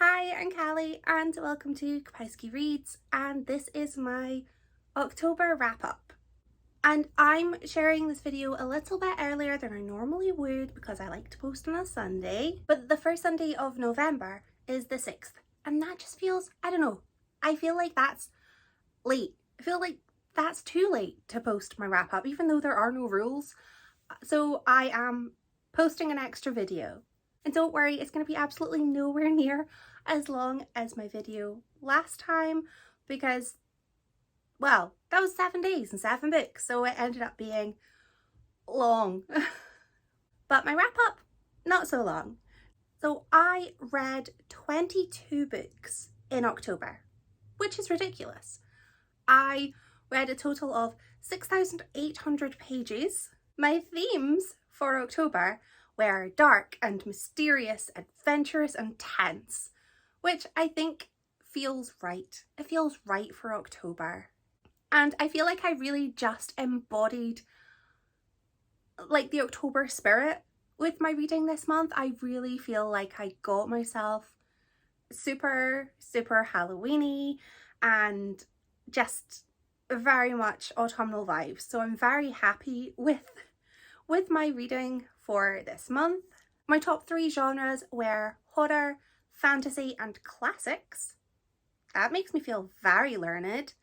Hi, I'm Callie and welcome to Kapowski Reads, and this is my October wrap-up. And I'm sharing this video a little bit earlier than I normally would because I like to post on a Sunday, but the first Sunday of November is the 6th, and that just feels, I don't know, I feel like that's late. I feel like that's too late to post my wrap-up, even though there are no rules. So I am posting an extra video. And don't worry, it's going to be absolutely nowhere near as long as my video last time because, well, that was 7 days and 7 books, so it ended up being long. But my wrap up, not so long. So I read 22 books in October, which is ridiculous. I read a total of 6,800 pages. My themes for October were dark and mysterious, adventurous and tense, which I think feels right. It feels right for October. And I feel like I really just embodied like the October spirit with my reading this month. I really feel like I got myself super Halloween-y and just very much autumnal vibes. So I'm very happy with my reading for this month. My top 3 genres were horror, fantasy and classics. That makes me feel very learned.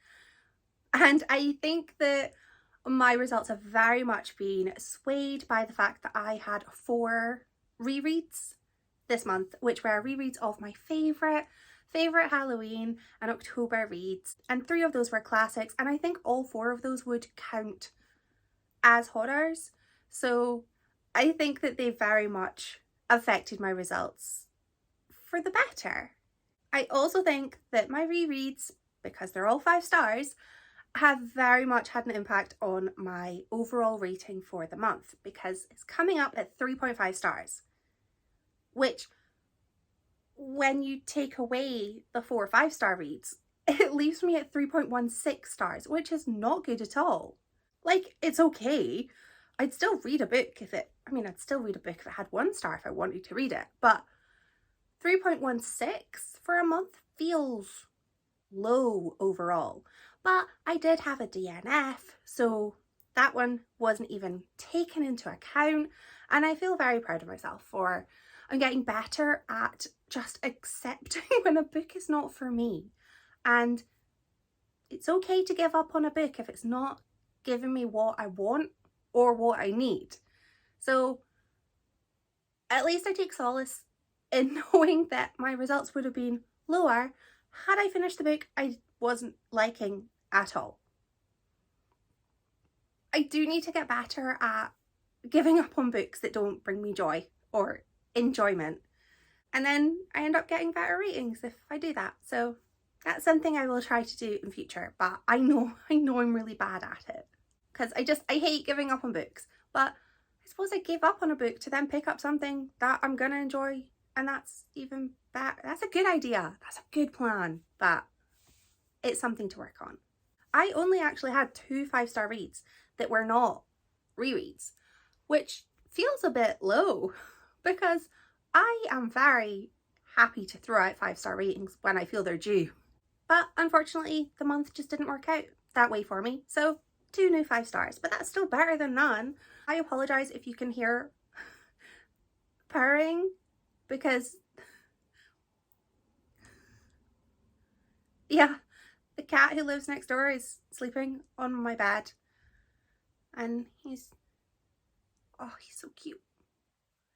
And I think that my results have very much been swayed by the fact that I had 4 rereads this month, which were rereads of my favourite Halloween and October reads, and 3 of those were classics, and I think all 4 of those would count as horrors. So I think that they very much affected my results for the better. I also think that my rereads, because they're all 5 stars, have very much had an impact on my overall rating for the month, because it's coming up at 3.5 stars, which, when you take away the 4 5-star reads, it leaves me at 3.16 stars, which is not good at all. Like, it's okay. I'd still read a book if it, I'd still read a book if it had 1 star if I wanted to read it, but 3.16 for a month feels low overall. But I did have a DNF, so that one wasn't even taken into account, and I feel very proud of myself for I'm getting better at just accepting when a book is not for me. And it's okay to give up on a book if it's not giving me what I want or what I need. So at least I take solace in knowing that my results would have been lower had I finished the book I wasn't liking at all. I do need to get better at giving up on books that don't bring me joy or enjoyment, and then I end up getting better ratings if I do that. So that's something I will try to do in future, but I know I'm really bad at it because I hate giving up on books. But I suppose I gave up on a book to then pick up something that I'm gonna enjoy, and that's even better. That's a good idea, that's a good plan, but it's something to work on. I only actually had 2 5-star reads that were not rereads, which feels a bit low because I am very happy to throw out 5-star ratings when I feel they're due. But unfortunately, the month just didn't work out that way for me. So 2 new 5 stars, but that's still better than none. I apologise if you can hear purring because, yeah, the cat who lives next door is sleeping on my bed, and he's so cute.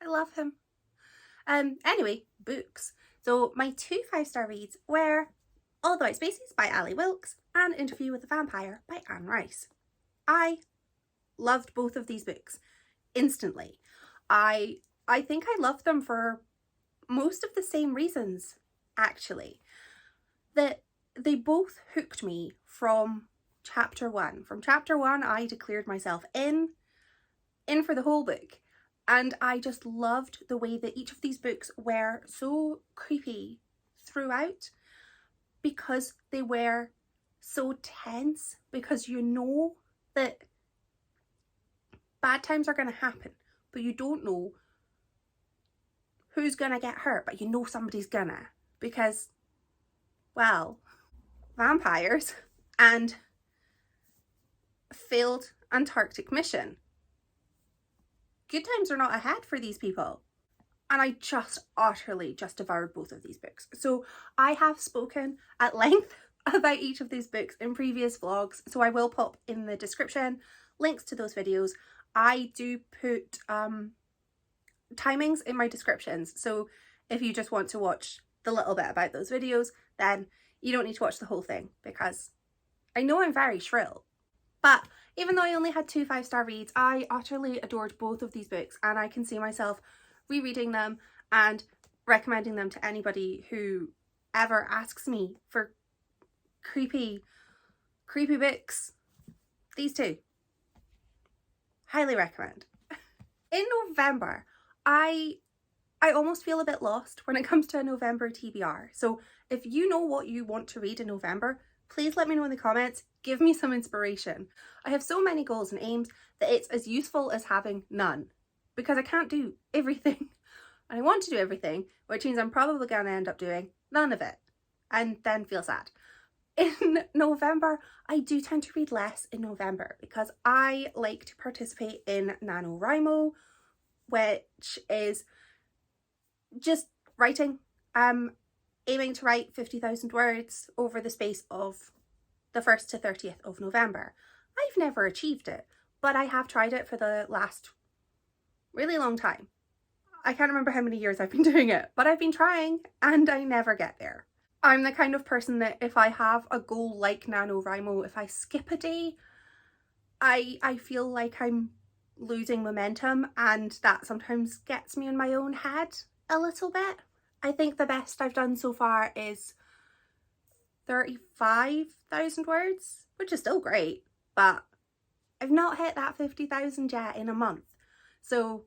I love him. Anyway, books. So my 2 5-star reads were All the White Spaces by Wilkes and Interview with the Vampire by Anne Rice. I loved both of these books instantly. I think I loved them for most of the same reasons, actually. That they both hooked me from chapter 1. From chapter 1, I declared myself in for the whole book. And I just loved the way that each of these books were so creepy throughout, because they were so tense, because you know that bad times are going to happen, but you don't know who's going to get hurt, but you know somebody's gonna. because, well, vampires and failed Antarctic mission. Good times are not ahead for these people. And I just utterly just devoured both of these books. So I have spoken at length about each of these books in previous vlogs, so I will pop in the description links to those videos. I do put timings in my descriptions, so if you just want to watch the little bit about those videos, then you don't need to watch the whole thing, because I know I'm very shrill. But even though I only had 2 5-star reads, I utterly adored both of these books, and I can see myself rereading them and recommending them to anybody who ever asks me for creepy books. These two, highly recommend. In November, I almost feel a bit lost when it comes to a November TBR. So if you know what you want to read in November, please let me know in the comments. Give me some inspiration. I have so many goals and aims that it's as useful as having none, because I can't do everything. And I want to do everything, which means I'm probably going to end up doing none of it and then feel sad. In November, I do tend to read less in November because I like to participate in NaNoWriMo, which is just writing. I'm aiming to write 50,000 words over the space of the 1st to 30th of November. I've never achieved it, but I have tried it for the last really long time. I can't remember how many years I've been doing it, but I've been trying and I never get there. I'm the kind of person that if I have a goal like NaNoWriMo, if I skip a day, I feel like I'm losing momentum, and that sometimes gets me in my own head a little bit. I think the best I've done so far is 35,000 words, which is still great, but I've not hit that 50,000 yet in a month. So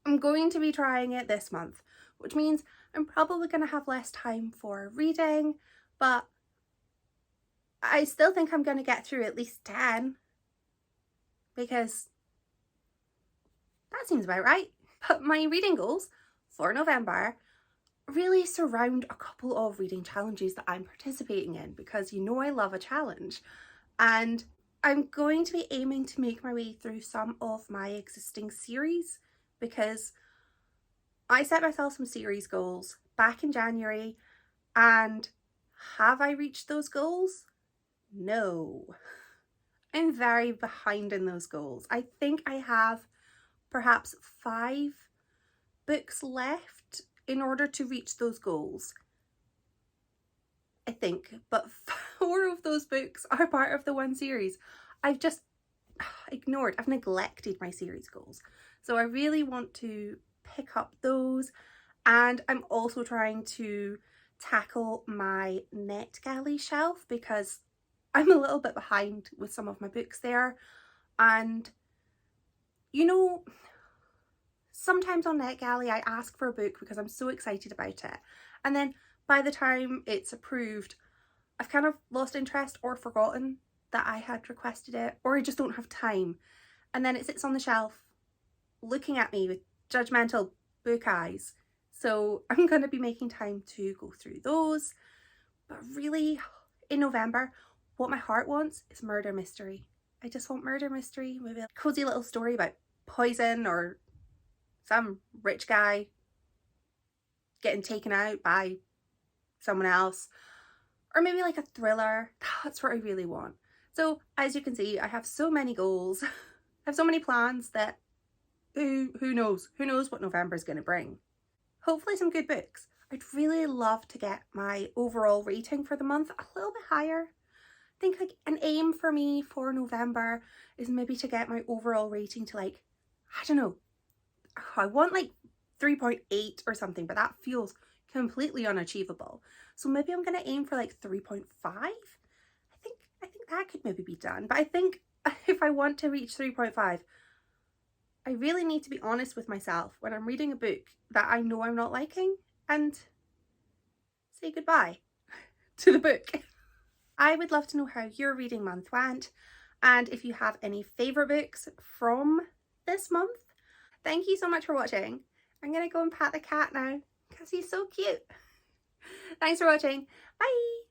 I'm going to be trying it this month, which means I'm probably going to have less time for reading, but I still think I'm going to get through at least 10, because that seems about right. But my reading goals for November really surround a couple of reading challenges that I'm participating in, because you know I love a challenge, and I'm going to be aiming to make my way through some of my existing series, because I set myself some series goals back in January, and have I reached those goals? No. I'm very behind in those goals. I think I have perhaps 5 books left in order to reach those goals, I think, but 4 of those books are part of the one series. I've just ignored, I've neglected my series goals. So I really want to pick up those, and I'm also trying to tackle my NetGalley shelf, because I'm a little bit behind with some of my books there. And you know, sometimes on NetGalley I ask for a book because I'm so excited about it, and then by the time it's approved, I've kind of lost interest or forgotten that I had requested it, or I just don't have time, and then it sits on the shelf looking at me with judgmental book eyes. So I'm going to be making time to go through those. But really, in November, what my heart wants is murder mystery. I just want murder mystery, maybe a cozy little story about poison, or some rich guy getting taken out by someone else, or maybe like a thriller. That's what I really want. So as you can see, I have so many goals, I have so many plans that who knows what November is going to bring. Hopefully some good books. I'd really love to get my overall rating for the month a little bit higher. I think like an aim for me for November is maybe to get my overall rating to, like, I don't know, I want like 3.8 or something, but that feels completely unachievable. So maybe I'm going to aim for like 3.5. I think that could maybe be done. But I think if I want to reach 3.5, I really need to be honest with myself when I'm reading a book that I know I'm not liking, and say goodbye to the book. I would love to know how your reading month went, and if you have any favourite books from this month. Thank you so much for watching. I'm going to go and pat the cat now because he's so cute. Thanks for watching. Bye!